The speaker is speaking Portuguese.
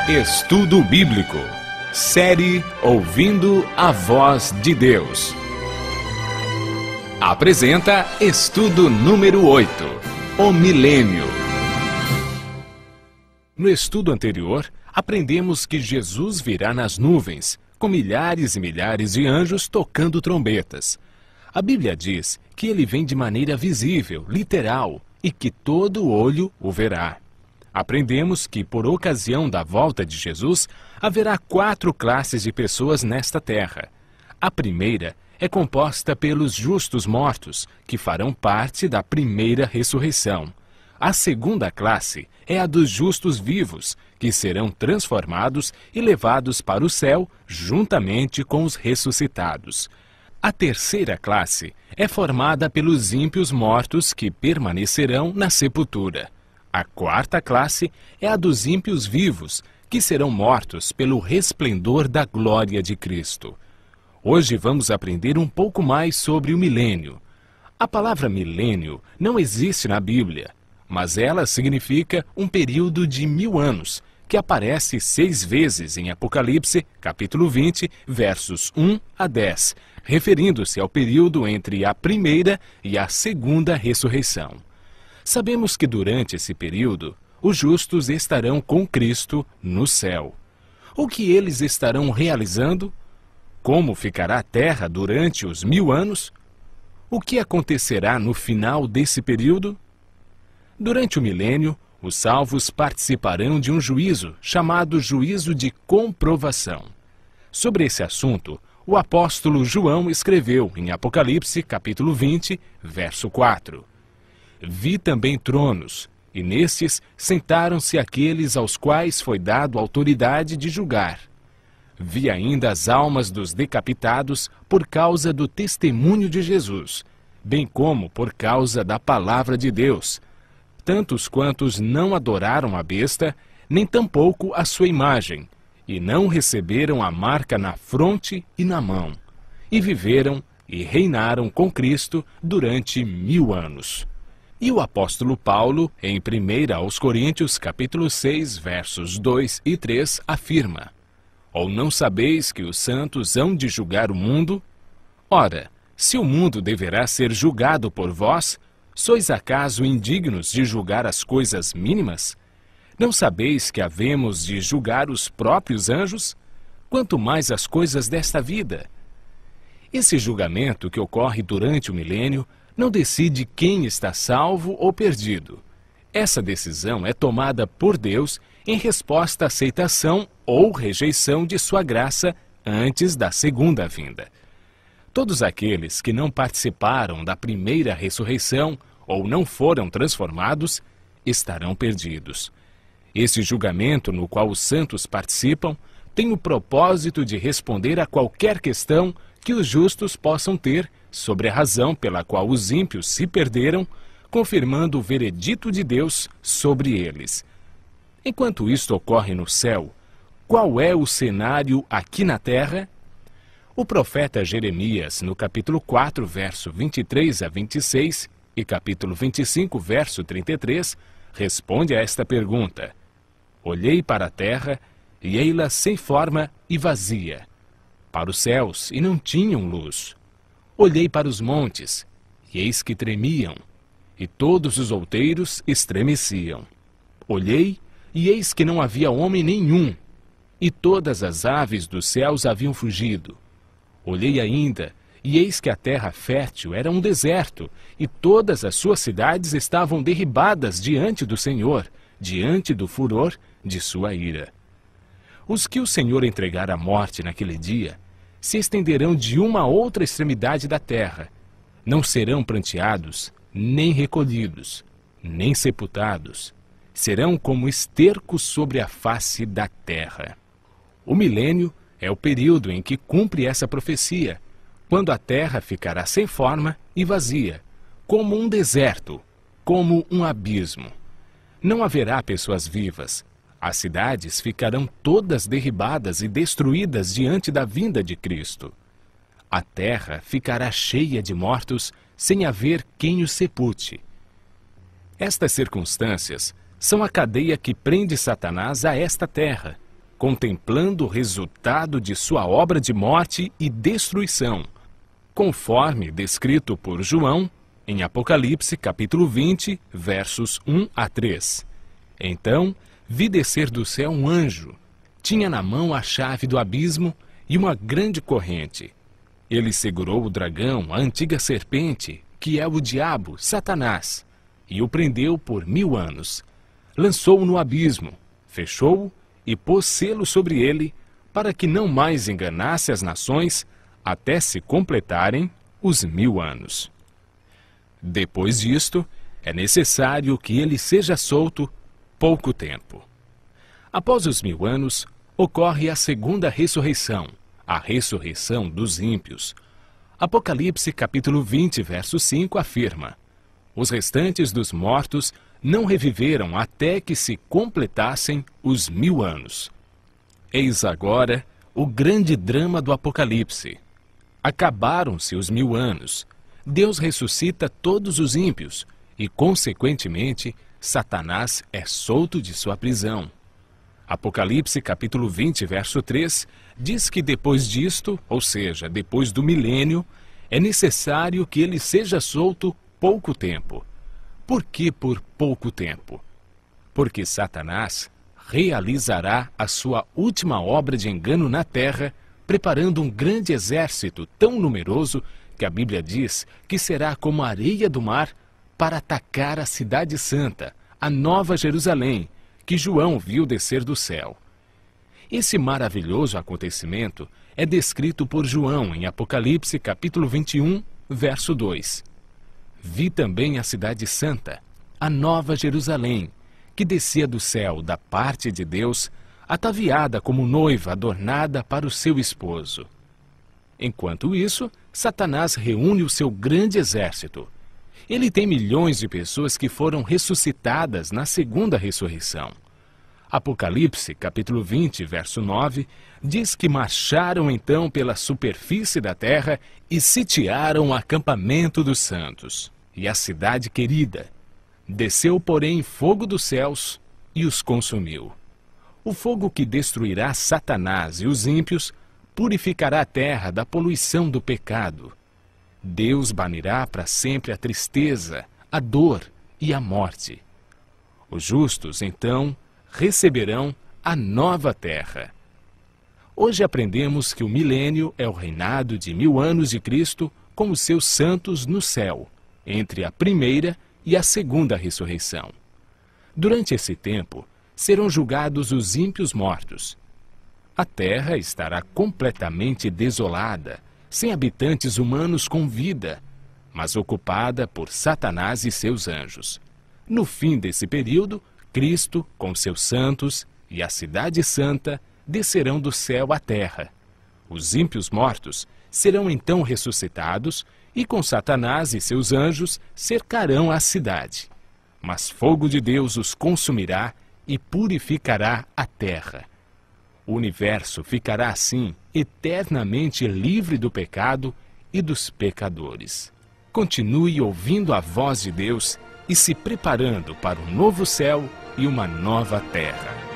Estudo Bíblico. Série Ouvindo a Voz de Deus. Apresenta estudo número 8, o Milênio. No estudo anterior, aprendemos que Jesus virá nas nuvens, com milhares e milhares de anjos tocando trombetas. A Bíblia diz que ele vem de maneira visível, literal, e que todo olho o verá. Aprendemos que, por ocasião da volta de Jesus, haverá 4 classes de pessoas nesta terra. A primeira é composta pelos justos mortos, que farão parte da primeira ressurreição. A segunda classe é a dos justos vivos, que serão transformados e levados para o céu juntamente com os ressuscitados. A terceira classe é formada pelos ímpios mortos que permanecerão na sepultura. A quarta classe é a dos ímpios vivos, que serão mortos pelo resplendor da glória de Cristo. Hoje vamos aprender um pouco mais sobre o milênio. A palavra milênio não existe na Bíblia, mas ela significa um período de 1000 anos, que aparece 6 vezes em Apocalipse, capítulo 20, versos 1 a 10, referindo-se ao período entre a primeira e a segunda ressurreição. Sabemos que durante esse período, os justos estarão com Cristo no céu. O que eles estarão realizando? Como ficará a terra durante os 1000 anos? O que acontecerá no final desse período? Durante o milênio, os salvos participarão de um juízo chamado juízo de comprovação. Sobre esse assunto, o apóstolo João escreveu em Apocalipse, capítulo 20, verso 4. Vi também tronos, e nestes sentaram-se aqueles aos quais foi dado autoridade de julgar. Vi ainda as almas dos decapitados por causa do testemunho de Jesus, bem como por causa da palavra de Deus, tantos quantos não adoraram a besta, nem tampouco a sua imagem, e não receberam a marca na fronte e na mão, e viveram e reinaram com Cristo durante 1000 anos. E o apóstolo Paulo, em 1 aos Coríntios, capítulo 6, versos 2 e 3, afirma: Ou não sabeis que os santos hão de julgar o mundo? Ora, se o mundo deverá ser julgado por vós, sois acaso indignos de julgar as coisas mínimas? Não sabeis que havemos de julgar os próprios anjos? Quanto mais as coisas desta vida. Esse julgamento que ocorre durante o milênio não decide quem está salvo ou perdido. Essa decisão é tomada por Deus em resposta à aceitação ou rejeição de sua graça antes da segunda vinda. Todos aqueles que não participaram da primeira ressurreição ou não foram transformados, estarão perdidos. Esse julgamento no qual os santos participam tem o propósito de responder a qualquer questão que os justos possam ter sobre a razão pela qual os ímpios se perderam, confirmando o veredito de Deus sobre eles. Enquanto isto ocorre no céu, qual é o cenário aqui na terra? O profeta Jeremias, no capítulo 4, verso 23 a 26, e capítulo 25, verso 33, responde a esta pergunta: Olhei para a terra, e ei-la sem forma e vazia, para os céus, e não tinham luz. Olhei para os montes, e eis que tremiam, e todos os outeiros estremeciam. Olhei, e eis que não havia homem nenhum, e todas as aves dos céus haviam fugido. Olhei ainda, e eis que a terra fértil era um deserto, e todas as suas cidades estavam derribadas diante do Senhor, diante do furor de sua ira. Os que o Senhor entregar à morte naquele dia se estenderão de uma a outra extremidade da terra. Não serão pranteados, nem recolhidos, nem sepultados. Serão como esterco sobre a face da terra. O milênio é o período em que cumpre essa profecia, quando a terra ficará sem forma e vazia, como um deserto, como um abismo. Não haverá pessoas vivas. As cidades ficarão todas derribadas e destruídas diante da vinda de Cristo. A terra ficará cheia de mortos, sem haver quem os sepulte. Estas circunstâncias são a cadeia que prende Satanás a esta terra, contemplando o resultado de sua obra de morte e destruição, conforme descrito por João em Apocalipse capítulo 20, versos 1 a 3. Então, vi descer do céu um anjo. Tinha na mão a chave do abismo e uma grande corrente. Ele segurou o dragão, a antiga serpente, que é o diabo, Satanás, e o prendeu por 1000 anos. Lançou-o no abismo, fechou-o e pôs selo sobre ele, para que não mais enganasse as nações, até se completarem os 1000 anos. Depois disto, é necessário que ele seja solto pouco tempo. Após os 1000 anos, ocorre a segunda ressurreição, a ressurreição dos ímpios. Apocalipse capítulo 20, verso 5 afirma: os restantes dos mortos não reviveram até que se completassem os 1000 anos. Eis agora o grande drama do Apocalipse. Acabaram-se os 1000 anos. Deus ressuscita todos os ímpios e, consequentemente, Satanás é solto de sua prisão. Apocalipse capítulo 20, verso 3, diz que depois disto, ou seja, depois do milênio, é necessário que ele seja solto pouco tempo. Por que por pouco tempo? Porque Satanás realizará a sua última obra de engano na terra, preparando um grande exército tão numeroso que a Bíblia diz que será como a areia do mar para atacar a cidade santa, a Nova Jerusalém, que João viu descer do céu. Esse maravilhoso acontecimento é descrito por João em Apocalipse capítulo 21, verso 2. Vi também a cidade santa, a Nova Jerusalém, que descia do céu da parte de Deus, ataviada como noiva adornada para o seu esposo. Enquanto isso, Satanás reúne o seu grande exército. Ele tem milhões de pessoas que foram ressuscitadas na segunda ressurreição. Apocalipse, capítulo 20, verso 9, diz que marcharam então pela superfície da terra e sitiaram o acampamento dos santos e a cidade querida. Desceu, porém, fogo dos céus e os consumiu. O fogo que destruirá Satanás e os ímpios purificará a terra da poluição do pecado. Deus banirá para sempre a tristeza, a dor e a morte. Os justos, então, receberão a nova terra. Hoje aprendemos que o milênio é o reinado de 1000 anos de Cristo com os seus santos no céu, entre a primeira e a segunda ressurreição. Durante esse tempo, serão julgados os ímpios mortos. A terra estará completamente desolada, sem habitantes humanos com vida, mas ocupada por Satanás e seus anjos. No fim desse período, Cristo, com seus santos e a cidade santa, descerão do céu à terra. Os ímpios mortos serão então ressuscitados e com Satanás e seus anjos cercarão a cidade. Mas fogo de Deus os consumirá e purificará a terra. O universo ficará assim eternamente livre do pecado e dos pecadores. Continue ouvindo a voz de Deus e se preparando para um novo céu e uma nova terra.